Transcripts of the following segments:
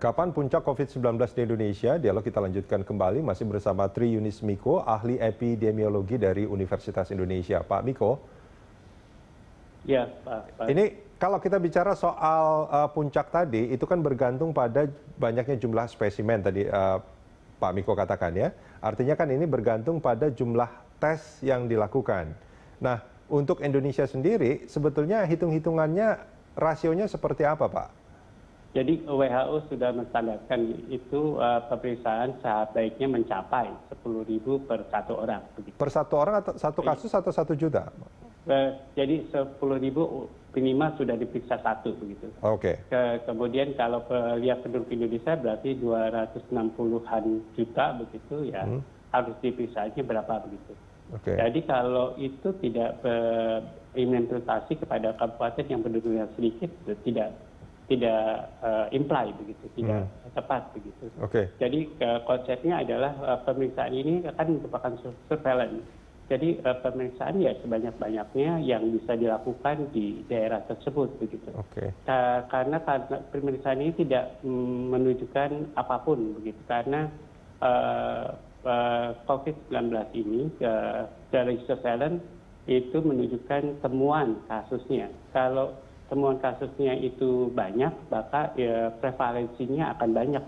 Kapan puncak COVID-19 di Indonesia? Dialog kita lanjutkan kembali masih bersama Tri Yunis Miko, ahli epidemiologi dari Universitas Indonesia. Pak Miko. Ya, Pak. Ini kalau kita bicara soal puncak tadi, itu kan bergantung pada banyaknya jumlah spesimen tadi Pak Miko katakan ya. Artinya kan ini bergantung pada jumlah tes yang dilakukan. Nah, untuk Indonesia sendiri sebetulnya hitung-hitungannya rasionya seperti apa, Pak? Jadi WHO sudah menstandarkan itu pemeriksaan sebaiknya mencapai 10.000 per satu orang. Begitu. Per satu orang atau satu kasus atau 1 juta? Jadi 10.000 minimal sudah diperiksa satu begitu. Oke. Kemudian kalau lihat penduduk Indonesia berarti 260-an juta begitu ya harus diperiksaannya berapa begitu. Oke. Jadi kalau itu tidak berimplementasi kepada kabupaten yang penduduknya sedikit tidak imply begitu, tidak tepat begitu. Oke. Jadi konsepnya adalah pemeriksaan ini akan merupakan surveillance. Jadi pemeriksaan ya sebanyak-banyaknya yang bisa dilakukan di daerah tersebut begitu. Oke. Karena pemeriksaan ini tidak menunjukkan apapun begitu, karena COVID-19 ini dari surveillance itu menunjukkan temuan kasusnya. Kalau temuan kasusnya itu banyak, maka ya, prevalensinya akan banyak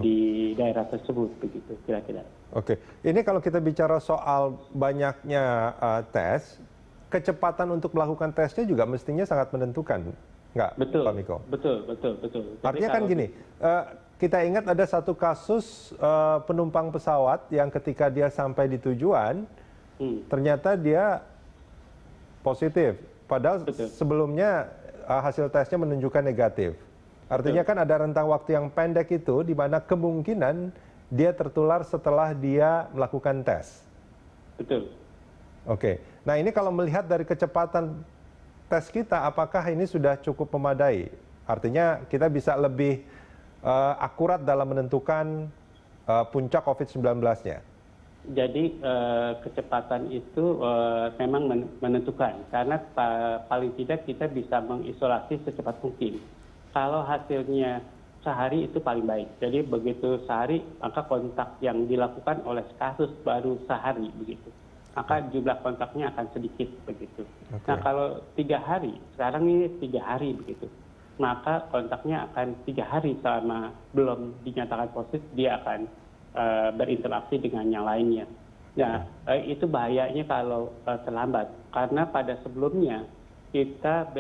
di daerah tersebut, begitu kira-kira. Oke, ini kalau kita bicara soal banyaknya tes, kecepatan untuk melakukan tesnya juga mestinya sangat menentukan, nggak, betul, Pak Miko? Betul. Artinya kan gini, kita ingat ada satu kasus penumpang pesawat yang ketika dia sampai di tujuan, ternyata dia positif. Padahal sebelumnya hasil tesnya menunjukkan negatif. Artinya kan ada rentang waktu yang pendek itu di mana kemungkinan dia tertular setelah dia melakukan tes. Betul. Oke. Nah ini kalau melihat dari kecepatan tes kita, apakah ini sudah cukup memadai? Artinya kita bisa lebih akurat dalam menentukan puncak COVID-19-nya. Jadi kecepatan itu memang menentukan, karena paling tidak kita bisa mengisolasi secepat mungkin. Kalau hasilnya sehari itu paling baik. Jadi begitu sehari, maka kontak yang dilakukan oleh kasus baru sehari begitu. Maka jumlah kontaknya akan sedikit begitu. Okay. Nah kalau 3 hari, sekarang ini 3 hari begitu, maka kontaknya akan 3 hari selama belum dinyatakan positif, dia akan berinteraksi dengan yang lainnya. Nah, itu bahayanya kalau terlambat, karena pada sebelumnya kita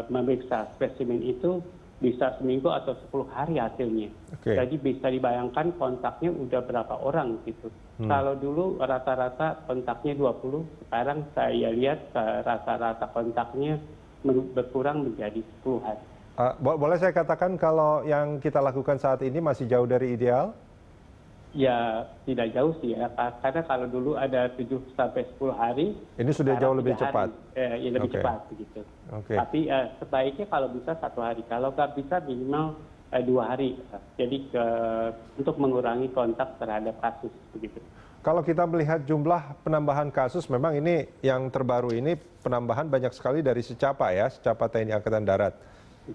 memeriksa spesimen itu bisa seminggu atau 10 hari hasilnya. Okay. Jadi bisa dibayangkan kontaknya udah berapa orang gitu. Kalau dulu rata-rata kontaknya 20, sekarang saya lihat rata-rata kontaknya berkurang menjadi 10-an. Boleh saya katakan kalau yang kita lakukan saat ini masih jauh dari ideal? Ya tidak jauh sih ya, karena kalau dulu ada 7-10 hari, ini sudah jauh lebih cepat. Lebih cepat begitu. Okay. Tapi sebaiknya kalau bisa 1 hari, kalau nggak bisa minimal 2 hari. Jadi untuk mengurangi kontak terhadap kasus begitu. Kalau kita melihat jumlah penambahan kasus, memang ini yang terbaru ini penambahan banyak sekali dari Secapa ya, Secapa TNI Angkatan Darat.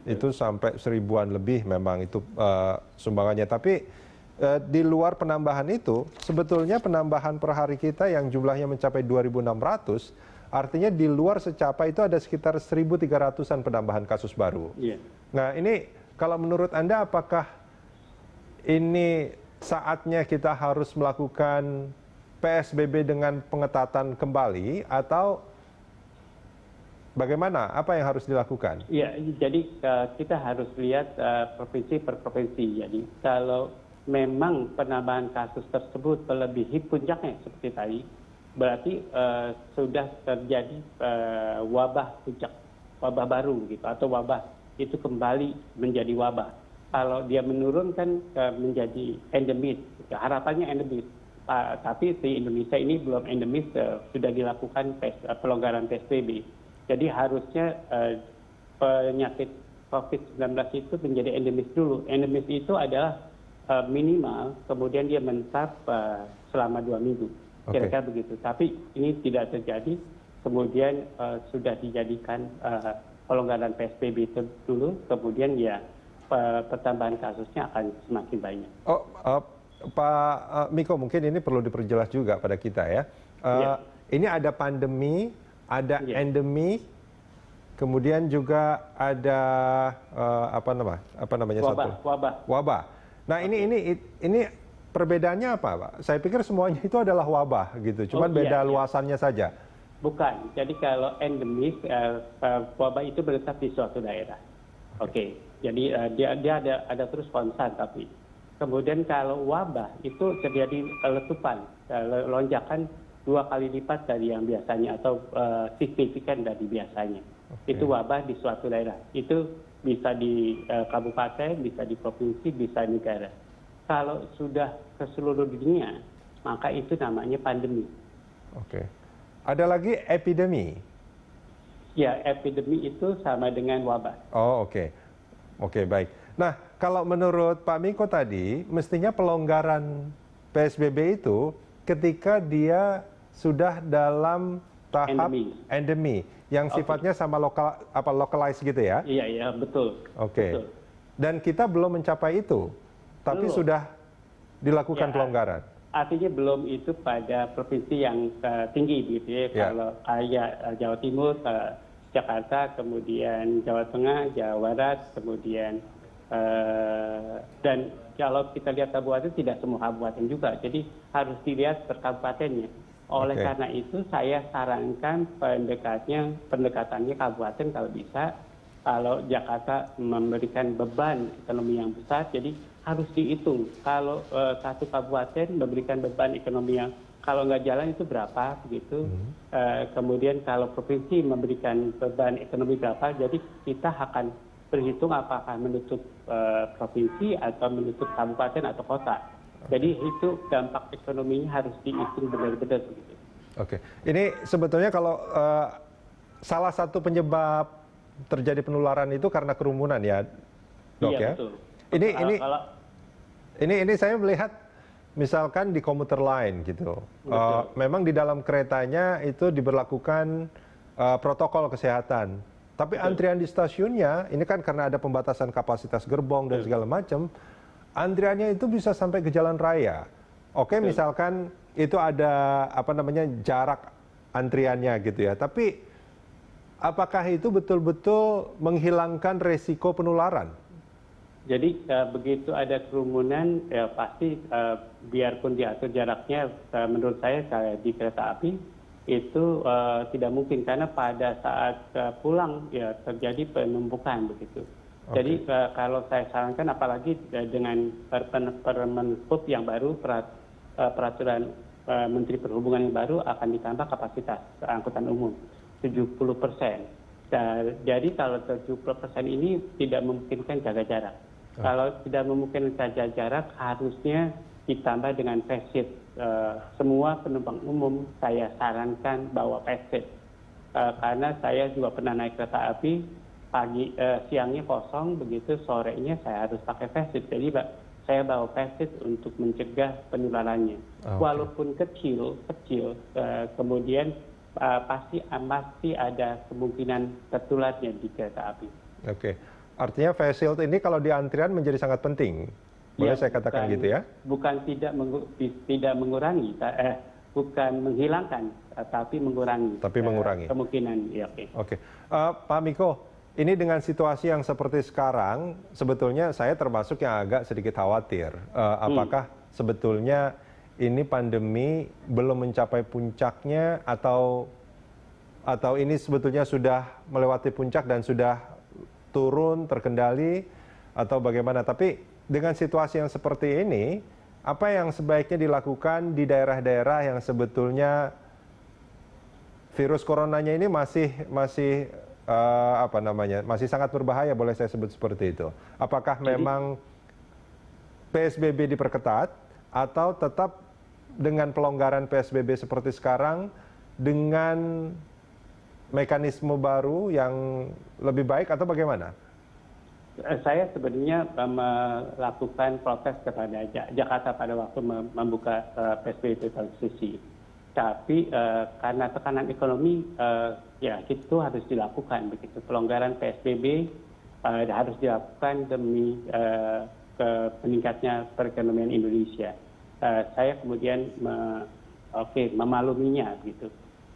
Itu sampai 1000-an lebih memang itu sumbangannya. Tapi di luar penambahan itu, sebetulnya penambahan per hari kita yang jumlahnya mencapai 2.600, artinya di luar Secapa itu ada sekitar 1.300-an penambahan kasus baru. Yeah. Nah ini kalau menurut Anda apakah ini saatnya kita harus melakukan PSBB dengan pengetatan kembali atau bagaimana? Apa yang harus dilakukan? Ya, jadi kita harus lihat provinsi per provinsi. Jadi kalau memang penambahan kasus tersebut melebihi puncaknya seperti tadi, berarti sudah terjadi wabah puncak, wabah baru gitu, atau wabah itu kembali menjadi wabah. Kalau dia menurun kan menjadi endemis, harapannya endemis. Tapi di Indonesia ini belum endemis, sudah dilakukan pelonggaran PSBB. Jadi harusnya penyakit COVID-19 itu menjadi endemis dulu. Endemis itu adalah minimal, kemudian dia menetap selama 2 minggu, kira-kira begitu. Tapi ini tidak terjadi, kemudian sudah dijadikan pelonggaran PSBB dulu, kemudian ya pertambahan kasusnya akan semakin banyak. Oh, Pak Miko, mungkin ini perlu diperjelas juga pada kita ya. Ya. Ini ada pandemi, ada Ya. endemi, kemudian juga ada apa namanya wabah. Nah, ini perbedaannya apa, Pak? Saya pikir semuanya itu adalah wabah gitu, cuman beda luasannya saja. Bukan. Jadi kalau endemik, wabah itu menetap di suatu daerah. Oke. Jadi dia ada terus konstan tapi. Kemudian kalau wabah itu terjadi letupan, lonjakan 2 kali lipat dari yang biasanya atau signifikan dari biasanya. Okay. Itu wabah di suatu daerah. Itu bisa di kabupaten, bisa di provinsi, bisa negara. Kalau sudah ke seluruh dunia, maka itu namanya pandemi. Oke. Ada lagi epidemi. Ya, epidemi itu sama dengan wabah. Oh, oke. Oke, baik. Nah, kalau menurut Pak Miko tadi, mestinya pelonggaran PSBB itu ketika dia sudah dalam tahap endemi yang sifatnya sama localized gitu ya? Iya, betul. Oke. Betul. Dan kita belum mencapai itu, tapi sudah dilakukan pelonggaran. Artinya belum itu pada provinsi yang tinggi gitu ya. Kalau kayak Jawa Timur, Jakarta, kemudian Jawa Tengah, Jawa Barat, kemudian dan kalau kita lihat kabupaten tidak semua kabupaten juga, jadi harus dilihat per kabupatennya. Oleh karena itu saya sarankan pendekatannya kabupaten kalau bisa. Kalau Jakarta memberikan beban ekonomi yang besar, jadi harus dihitung. Kalau satu kabupaten memberikan beban ekonomi yang kalau nggak jalan itu berapa, begitu. Kemudian kalau provinsi memberikan beban ekonomi berapa, jadi kita akan berhitung apakah menutup provinsi atau menutup kabupaten atau kota. Jadi itu dampak ekonominya harus dihitung benar-benar. Begitu. Oke, ini sebetulnya kalau salah satu penyebab terjadi penularan itu karena kerumunan ya, Dok ya? Betul. Ini saya melihat misalkan di komuter lain gitu, memang di dalam keretanya itu diberlakukan protokol kesehatan, tapi antrian di stasiunnya ini kan karena ada pembatasan kapasitas gerbong dan segala macam, antriannya itu bisa sampai ke jalan raya. Oke, misalkan itu ada jarak antriannya gitu ya, tapi apakah itu betul-betul menghilangkan resiko penularan? Jadi begitu ada kerumunan, ya pasti biarpun diatur jaraknya, menurut saya di kereta api itu tidak mungkin karena pada saat pulang ya terjadi penumpukan begitu. Jadi kalau saya sarankan, apalagi dengan Permenhub yang baru, peraturan Menteri Perhubungan yang baru akan ditambah kapasitas angkutan umum 70%. Jadi kalau 70% ini tidak memungkinkan jaga jarak. Kalau tidak memungkinkan jaga jarak, harusnya ditambah dengan face shield. Semua penumpang umum saya sarankan bawa face shield. Karena saya juga pernah naik kereta api, siangnya kosong, begitu sorenya saya harus pakai face shield. Jadi saya bawa face shield untuk mencegah penularannya. Walaupun kecil, kemudian pasti masih ada kemungkinan tertularnya di kereta api. Oke, artinya face shield ini kalau di antrian menjadi sangat penting. Boleh saya katakan gitu ya? Bukan tidak mengurangi, bukan menghilangkan, tapi mengurangi. Tapi mengurangi kemungkinan. Ya, Oke. Pak Miko, ini dengan situasi yang seperti sekarang, sebetulnya saya termasuk yang agak sedikit khawatir. Apakah sebetulnya ini pandemi belum mencapai puncaknya atau ini sebetulnya sudah melewati puncak dan sudah turun terkendali atau bagaimana? Tapi dengan situasi yang seperti ini, apa yang sebaiknya dilakukan di daerah-daerah yang sebetulnya virus coronanya ini masih sangat berbahaya, boleh saya sebut seperti itu? Apakah memang PSBB diperketat atau tetap dengan pelonggaran PSBB seperti sekarang dengan mekanisme baru yang lebih baik atau bagaimana? Saya sebenarnya melakukan protes kepada Jakarta pada waktu membuka PSBB transisi. Tapi karena tekanan ekonomi, ya itu harus dilakukan begitu. Pelonggaran PSBB harus dilakukan demi meningkatnya perekonomian Indonesia. Saya kemudian memakluminya gitu.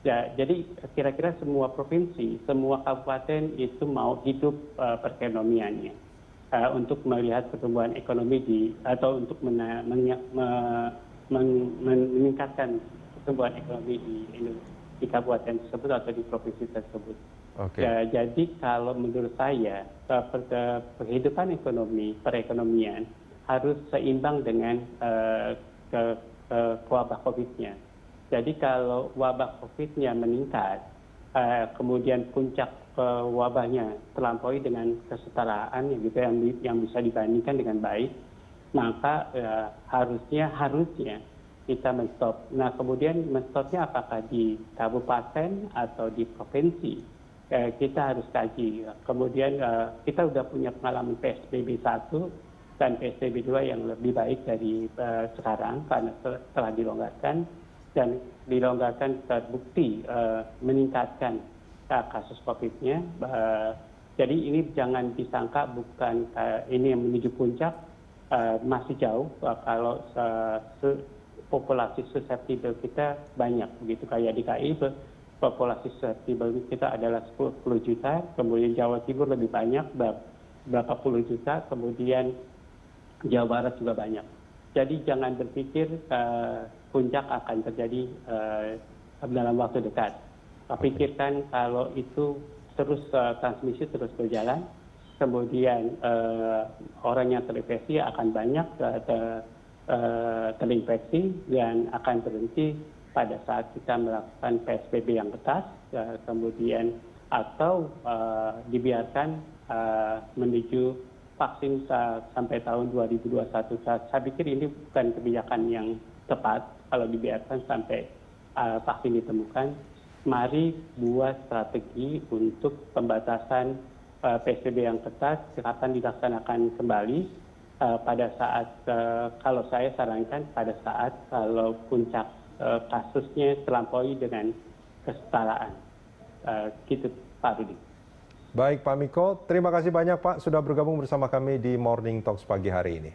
Ya, jadi kira-kira semua provinsi, semua kabupaten itu mau hidup perekonomiannya untuk melihat pertumbuhan ekonomi atau untuk meningkatkan pertumbuhan ekonomi di kabupaten tersebut atau di provinsi tersebut. Okay. Ya, jadi kalau menurut saya kehidupan perekonomian harus seimbang dengan wabah COVID-nya. Jadi kalau wabah COVID-nya meningkat, kemudian puncak wabahnya terlampaui dengan kesetaraan yang bisa dibandingkan dengan baik, maka harusnya kita men-stop. Nah, kemudian men-stopnya apakah di kabupaten atau di provinsi? Kita harus kaji. Kemudian kita sudah punya pengalaman PSBB 1 dan PSBB 2 yang lebih baik dari sekarang karena telah dilonggarkan dan dilonggarkan terbukti meningkatkan kasus COVID-nya. Jadi ini jangan disangka bukan ini yang menuju puncak, masih jauh kalau populasi susceptible kita banyak begitu kayak di DKI populasi susceptible kita adalah 10 juta, kemudian Jawa Timur lebih banyak berapa puluh juta, kemudian Jawa Barat juga banyak. Jadi jangan berpikir puncak akan terjadi dalam waktu dekat. Pikirkan kalau itu terus transmisi terus berjalan, kemudian orang yang terinfeksi akan banyak terinfeksi dan akan berhenti pada saat kita melakukan PSBB yang ketat, kemudian atau dibiarkan menuju vaksin sampai tahun 2021. Saya pikir ini bukan kebijakan yang tepat kalau dibiarkan sampai vaksin ditemukan. Mari buat strategi untuk pembatasan PSBB yang ketat, kapan dilaksanakan kembali pada saat, kalau saya sarankan pada saat kalau puncak kasusnya terlampaui dengan kesetaraan. Gitu Pak Rudi. Baik Pak Miko, terima kasih banyak Pak sudah bergabung bersama kami di Morning Talks pagi hari ini.